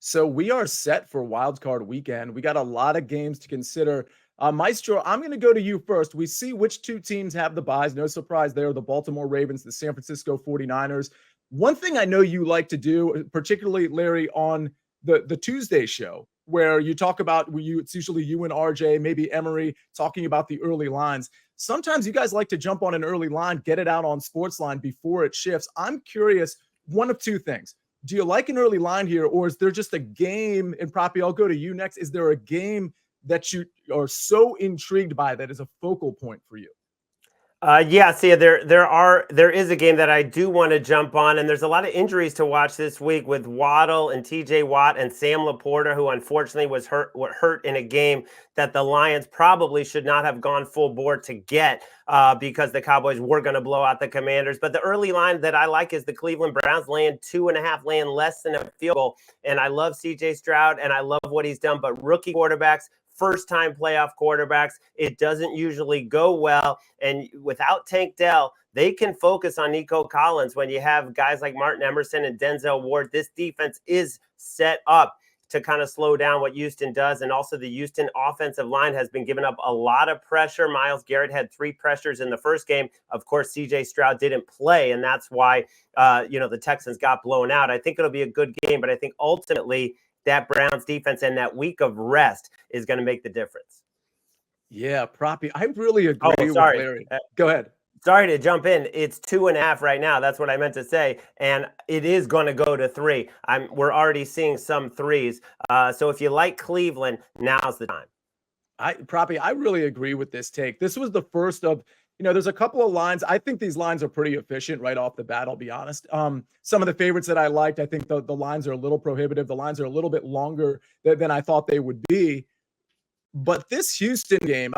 So we are set for Wild Card Weekend. We got a lot of games to consider. Maestro, I'm going to go to you first. We see which two teams have the buys. No surprise there, the Baltimore Ravens, the San Francisco 49ers. One thing I know you like to do, particularly, Larry, on the Tuesday show, where you talk about, it's usually you and RJ, maybe Emery, talking about the early lines. Sometimes you guys like to jump on an early line, get it out on SportsLine before it shifts. I'm curious, one of two things. Do you like an early line here, or is there just a game? And Proppy, I'll go to you next. Is there a game that you are so intrigued by that is a focal point for you? See, there is a game that I do want to jump on, and there's a lot of injuries to watch this week with Waddle and TJ Watt and Sam Laporta, who unfortunately was hurt in a game that the Lions probably should not have gone full board to get because the Cowboys were going to blow out the Commanders. But the early line that I like is the Cleveland Browns laying 2.5, laying less than a field goal. And I love CJ Stroud and I love what he's done, but rookie quarterbacks, first-time playoff quarterbacks, it doesn't usually go well. And without Tank Dell, they can focus on Nico Collins. When you have guys like Martin Emerson and Denzel Ward, this defense is set up to kind of slow down what Houston does. And also the Houston offensive line has been giving up a lot of pressure. Myles Garrett had 3 pressures in the first game. Of course, CJ Stroud didn't play, and that's why the Texans got blown out. I think it'll be a good game, but I think ultimately that Browns defense and that week of rest is going to make the difference. Yeah, Proppy, I really agree with Larry. Go ahead. Sorry to jump in. It's 2.5 right now. That's what I meant to say. And it is going to go to 3. We're already seeing some 3s. So if you like Cleveland, now's the time. Proppy, I really agree with this take. This was the first of, there's a couple of lines. I think these lines are pretty efficient right off the bat, I'll be honest. Some of the favorites that I liked, I think the lines are a little prohibitive. The lines are a little bit longer than I thought they would be. But this Houston game,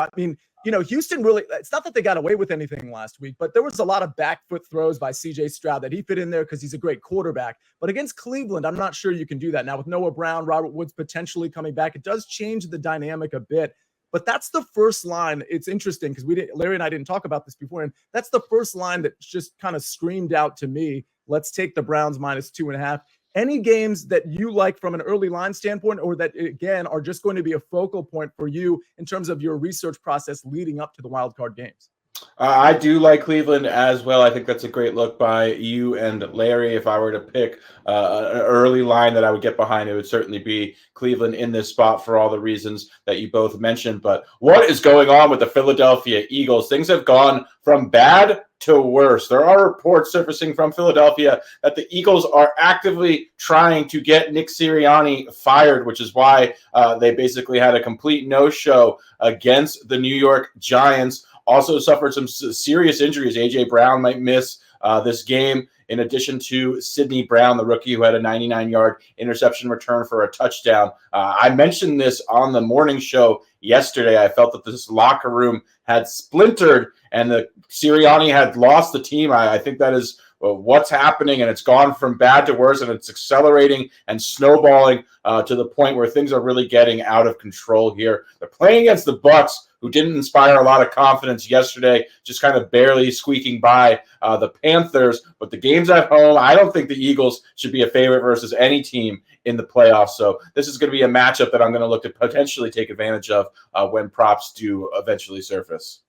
Houston really, it's not that they got away with anything last week, but there was a lot of back foot throws by CJ Stroud that he fit in there because he's a great quarterback. But against Cleveland, I'm not sure you can do that. Now with Noah Brown, Robert Woods potentially coming back, it does change the dynamic a bit. But that's the first line. It's interesting because Larry and I didn't talk about this before. And that's the first line that just kind of screamed out to me. Let's take the Browns minus 2.5. Any games that you like from an early line standpoint, or that, again, are just going to be a focal point for you in terms of your research process leading up to the wild card games? I do like Cleveland as well. I think that's a great look by you and Larry. If I were to pick an early line that I would get behind, it would certainly be Cleveland in this spot for all the reasons that you both mentioned. But what is going on with the Philadelphia Eagles? Things have gone from bad to worse. There are reports surfacing from Philadelphia that the Eagles are actively trying to get Nick Sirianni fired, which is why they basically had a complete no-show against the New York Giants. Also suffered some serious injuries. A.J. Brown might miss this game, in addition to Sidney Brown, the rookie who had a 99-yard interception return for a touchdown. I mentioned this on the morning show yesterday. I felt that this locker room had splintered and the Sirianni had lost the team. I think that is what's happening, and it's gone from bad to worse, and it's accelerating and snowballing to the point where things are really getting out of control here. They're playing against the Bucs, who didn't inspire a lot of confidence yesterday, just kind of barely squeaking by the Panthers. But the game's at home. I don't think the Eagles should be a favorite versus any team in the playoffs. So this is going to be a matchup that I'm going to look to potentially take advantage of when props do eventually surface.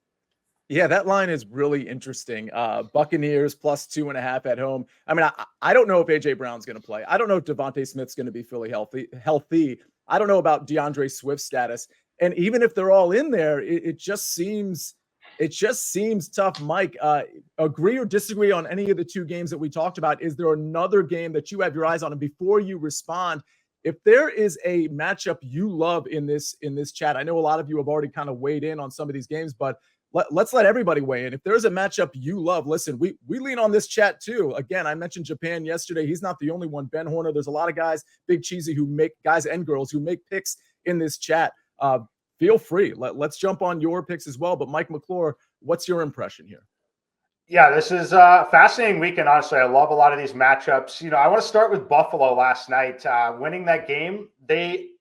Yeah, that line is really interesting. Buccaneers plus 2.5 at home. I don't know if A.J. Brown's going to play. I don't know if Devontae Smith's going to be fully healthy. I don't know about DeAndre Swift's status. And even if they're all in there, it just seems tough. Mike, agree or disagree on any of the two games that we talked about? Is there another game that you have your eyes on? And before you respond, if there is a matchup you love in this chat, I know a lot of you have already kind of weighed in on some of these games, but let's let everybody weigh in. If there's a matchup you love, listen, we lean on this chat too. Again, I mentioned Japan yesterday. He's not the only one. Ben Horner, there's a lot of guys, Big Cheesy, who make guys and girls who make picks in this chat. Feel free. Let's jump on your picks as well. But Mike McClure, what's your impression here? Yeah, this is a fascinating weekend. Honestly, I love a lot of these matchups. I want to start with Buffalo last night. Winning that game, they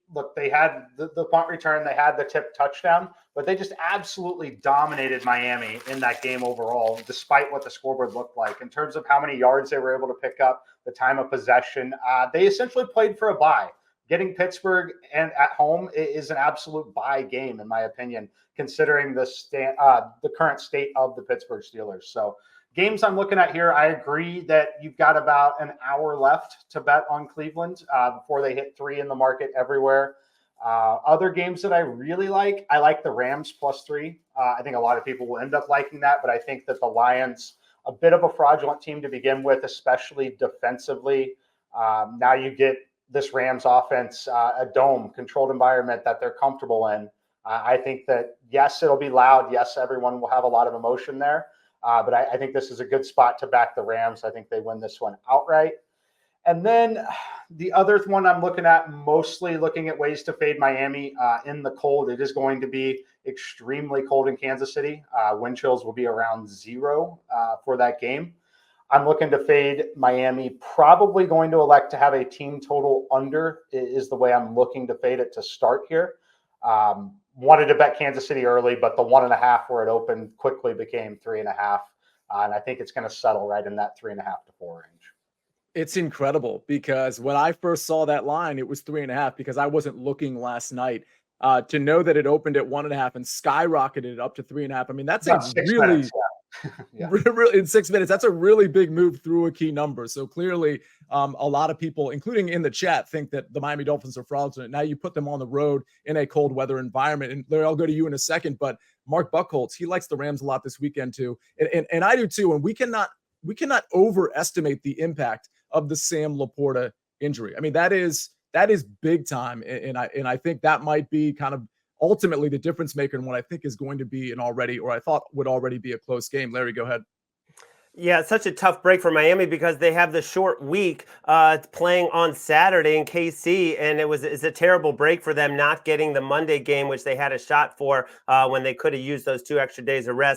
had the punt return, they had the tip touchdown, but they just absolutely dominated Miami in that game overall, despite what the scoreboard looked like. In terms of how many yards they were able to pick up, the time of possession, they essentially played for a bye. getting Pittsburgh and at home is an absolute buy game, in my opinion, considering the current state of the Pittsburgh Steelers. So games I'm looking at here, I agree that you've got about an hour left to bet on Cleveland before they hit 3 in the market everywhere. Other games that I really like, I like the Rams +3. I think a lot of people will end up liking that, but I think that the Lions, a bit of a fraudulent team to begin with, especially defensively. Now you get this Rams offense, a dome controlled environment that they're comfortable in. I think that, yes, it'll be loud. Yes, everyone will have a lot of emotion there. But I think this is a good spot to back the Rams. I think they win this one outright. And then the other one I'm looking at, mostly looking at ways to fade Miami in the cold. It is going to be extremely cold in Kansas City. Wind chills will be around 0 for that game. I'm looking to fade Miami, probably going to elect to have a team total under is the way I'm looking to fade it to start here. Wanted to bet Kansas City early, but the 1.5 where it opened quickly became 3.5. And I think it's going to settle right in that 3.5 to 4 range. It's incredible because when I first saw that line, it was 3.5 because I wasn't looking last night. To know that it opened at 1.5 and skyrocketed it up to 3.5. I mean, that's a really, minutes, yeah. really in 6 minutes. That's a really big move through a key number. So clearly, a lot of people, including in the chat, think that the Miami Dolphins are fraudulent. Now you put them on the road in a cold weather environment, and I'll go to you in a second. But Mark Buckholz, he likes the Rams a lot this weekend too, and I do too. And we cannot overestimate the impact of the Sam Laporta injury. I mean, that is big time. And I think that might be kind of ultimately the difference maker in what I think is going to be I thought would already be a close game. Larry, go ahead. Yeah, it's such a tough break for Miami because they have the short week playing on Saturday in KC, and it's a terrible break for them not getting the Monday game, which they had a shot for when they could have used those 2 extra days of rest.